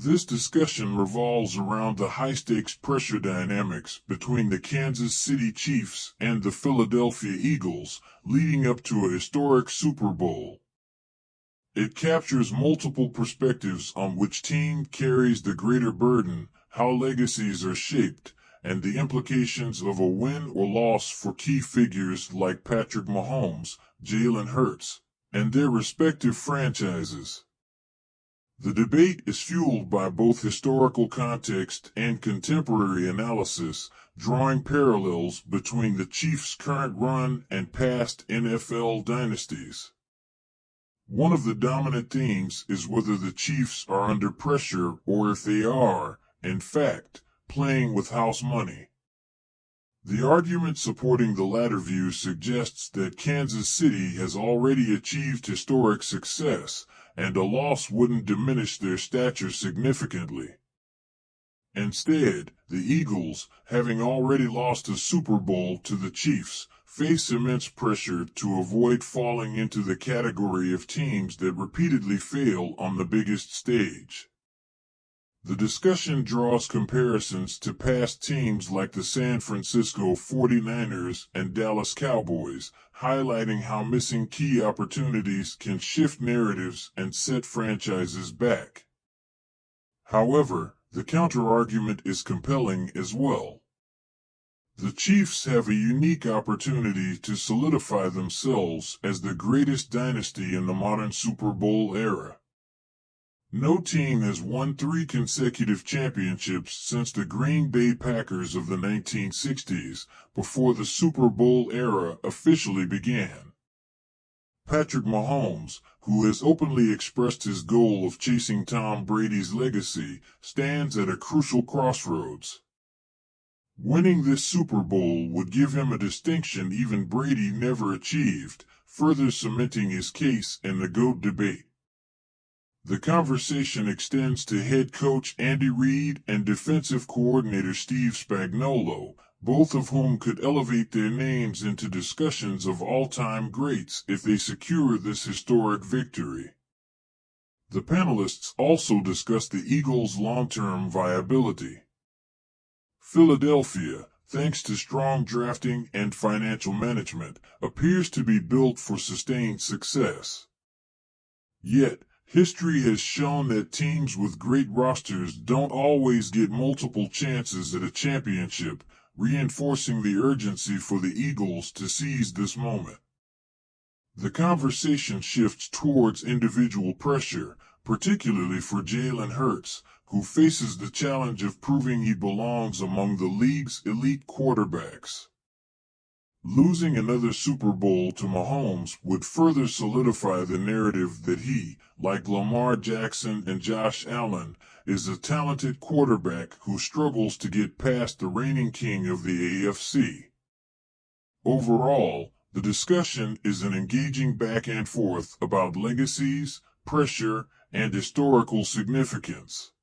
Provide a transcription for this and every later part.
This discussion revolves around the high-stakes pressure dynamics between the Kansas City Chiefs and the Philadelphia Eagles, leading up to a historic Super Bowl. It captures multiple perspectives on which team carries the greater burden, how legacies are shaped, and the implications of a win or loss for key figures like Patrick Mahomes, Jalen Hurts, and their respective franchises. The debate is fueled by both historical context and contemporary analysis, drawing parallels between the Chiefs' current run and past NFL dynasties. One of the dominant themes is whether the Chiefs are under pressure or if they are, in fact, playing with house money. The argument supporting the latter view suggests that Kansas City has already achieved historic success, and a loss wouldn't diminish their stature significantly. Instead, the Eagles, having already lost a Super Bowl to the Chiefs, face immense pressure to avoid falling into the category of teams that repeatedly fail on the biggest stage. The discussion draws comparisons to past teams like the San Francisco 49ers and Dallas Cowboys, highlighting how missing key opportunities can shift narratives and set franchises back. However, the counterargument is compelling as well. The Chiefs have a unique opportunity to solidify themselves as the greatest dynasty in the modern Super Bowl era. No team has won 3 consecutive championships since the Green Bay Packers of the 1960s, before the Super Bowl era officially began. Patrick Mahomes, who has openly expressed his goal of chasing Tom Brady's legacy, stands at a crucial crossroads. Winning this Super Bowl would give him a distinction even Brady never achieved, further cementing his case in the GOAT debate. The conversation extends to head coach Andy Reid and defensive coordinator Steve Spagnuolo, both of whom could elevate their names into discussions of all-time greats if they secure this historic victory. The panelists also discuss the Eagles' long-term viability. Philadelphia, thanks to strong drafting and financial management, appears to be built for sustained success. Yet, history has shown that teams with great rosters don't always get multiple chances at a championship, reinforcing the urgency for the Eagles to seize this moment. The conversation shifts towards individual pressure, particularly for Jalen Hurts, who faces the challenge of proving he belongs among the league's elite quarterbacks. Losing another Super Bowl to Mahomes would further solidify the narrative that he, like Lamar Jackson and Josh Allen, is a talented quarterback who struggles to get past the reigning king of the AFC. Overall, the discussion is an engaging back and forth about legacies, pressure, and historical significance.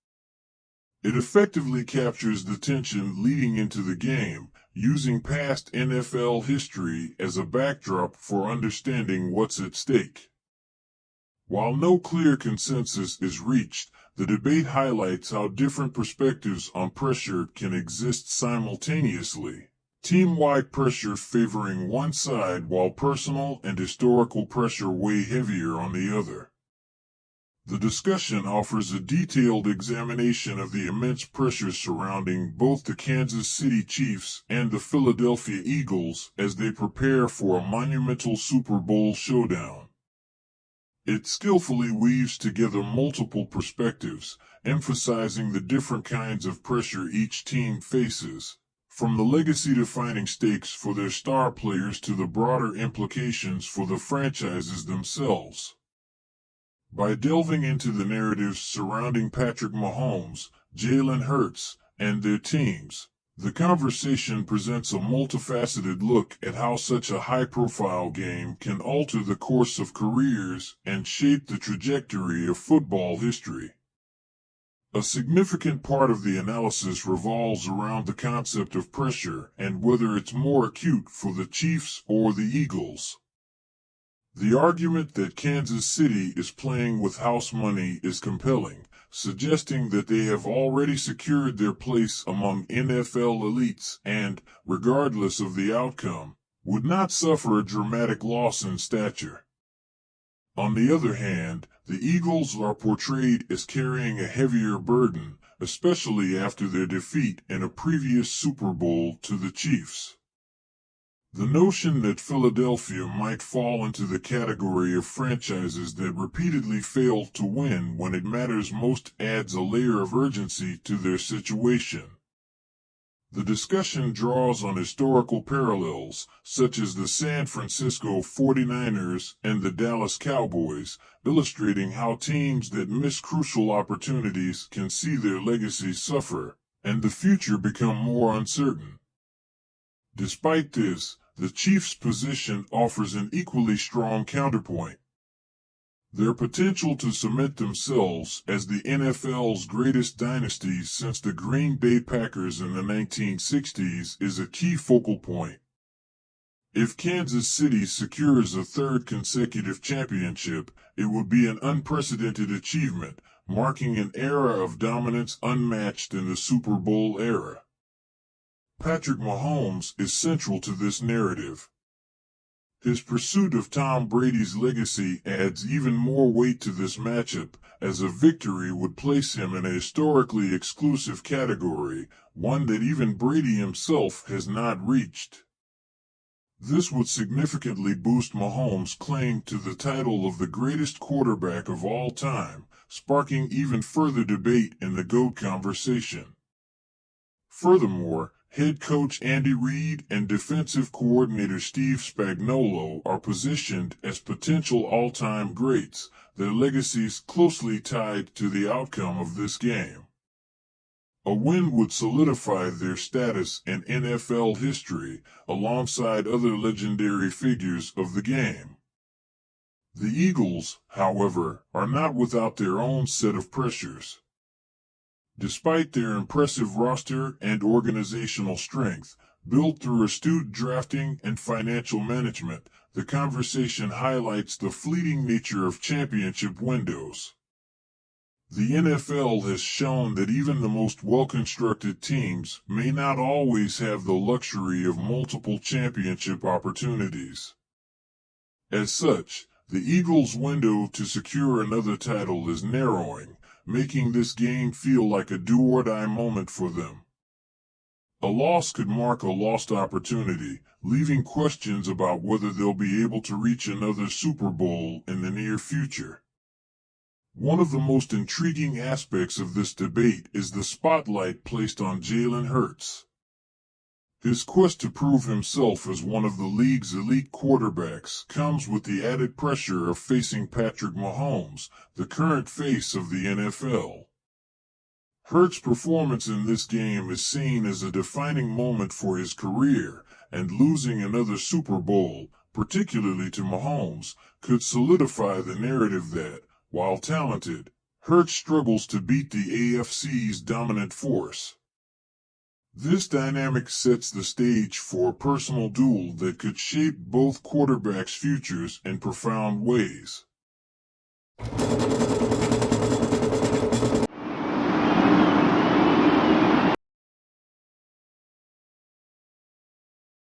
It effectively captures the tension leading into the game, using past NFL history as a backdrop for understanding what's at stake. While no clear consensus is reached, the debate highlights how different perspectives on pressure can exist simultaneously. Team-wide pressure favoring one side while personal and historical pressure weigh heavier on the other. The discussion offers a detailed examination of the immense pressure surrounding both the Kansas City Chiefs and the Philadelphia Eagles as they prepare for a monumental Super Bowl showdown. It skillfully weaves together multiple perspectives, emphasizing the different kinds of pressure each team faces, from the legacy-defining stakes for their star players to the broader implications for the franchises themselves. By delving into the narratives surrounding Patrick Mahomes, Jalen Hurts, and their teams, the conversation presents a multifaceted look at how such a high-profile game can alter the course of careers and shape the trajectory of football history. A significant part of the analysis revolves around the concept of pressure and whether it's more acute for the Chiefs or the Eagles. The argument that Kansas City is playing with house money is compelling, suggesting that they have already secured their place among NFL elites and, regardless of the outcome, would not suffer a dramatic loss in stature. On the other hand, the Eagles are portrayed as carrying a heavier burden, especially after their defeat in a previous Super Bowl to the Chiefs. The notion that Philadelphia might fall into the category of franchises that repeatedly fail to win when it matters most adds a layer of urgency to their situation. The discussion draws on historical parallels, such as the San Francisco 49ers and the Dallas Cowboys, illustrating how teams that miss crucial opportunities can see their legacies suffer, and the future become more uncertain. Despite this, the Chiefs' position offers an equally strong counterpoint. Their potential to cement themselves as the NFL's greatest dynasty since the Green Bay Packers in the 1960s is a key focal point. If Kansas City secures a third consecutive championship, it would be an unprecedented achievement, marking an era of dominance unmatched in the Super Bowl era. Patrick Mahomes is central to this narrative. His pursuit of Tom Brady's legacy adds even more weight to this matchup, as a victory would place him in a historically exclusive category, one that even Brady himself has not reached. This would significantly boost Mahomes' claim to the title of the greatest quarterback of all time, sparking even further debate in the GOAT conversation. Furthermore, head coach Andy Reid and defensive coordinator Steve Spagnuolo are positioned as potential all-time greats, their legacies closely tied to the outcome of this game. A win would solidify their status in NFL history, alongside other legendary figures of the game. The Eagles, however, are not without their own set of pressures. Despite their impressive roster and organizational strength, built through astute drafting and financial management, the conversation highlights the fleeting nature of championship windows. The NFL has shown that even the most well-constructed teams may not always have the luxury of multiple championship opportunities. As such, the Eagles' window to secure another title is narrowing, making this game feel like a do-or-die moment for them. A loss could mark a lost opportunity, leaving questions about whether they'll be able to reach another Super Bowl in the near future. One of the most intriguing aspects of this debate is the spotlight placed on Jalen Hurts. His quest to prove himself as one of the league's elite quarterbacks comes with the added pressure of facing Patrick Mahomes, the current face of the NFL. Hurts' performance in this game is seen as a defining moment for his career, and losing another Super Bowl, particularly to Mahomes, could solidify the narrative that, while talented, Hurts struggles to beat the AFC's dominant force. This dynamic sets the stage for a personal duel that could shape both quarterbacks' futures in profound ways.